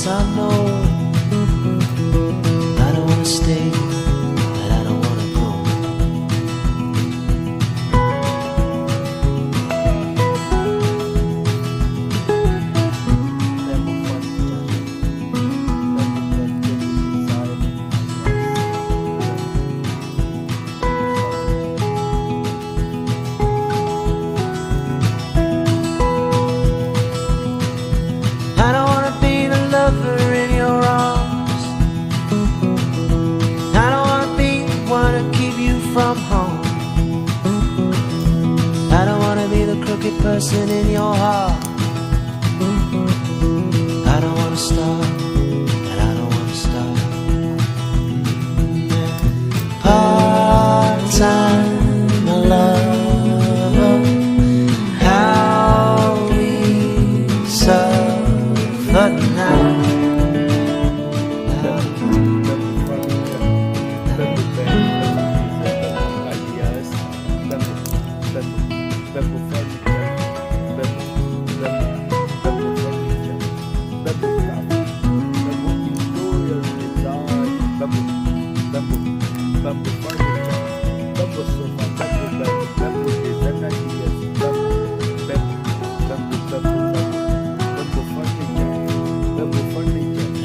I know I don't wanna stay, and I don't wanna go. I don't wanna be the lover in your arms. I don't wanna be the one to keep you from home. I don't wanna be the crooked person in your heart. I don't wanna start, and I don't wanna start. Part-time love, how we suffer now.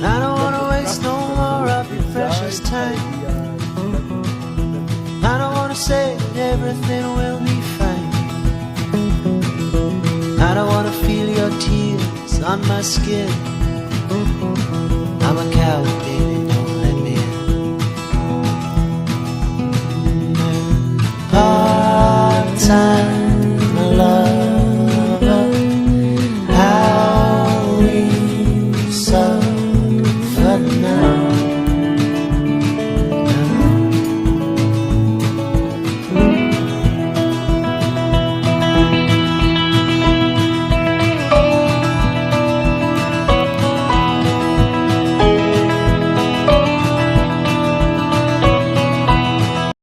I don't wanna waste no more of your precious time. I don't wanna say that everything will be fine. I don't wanna feel your tears on my skin. I'm a coward, baby, don't let me in. Part-time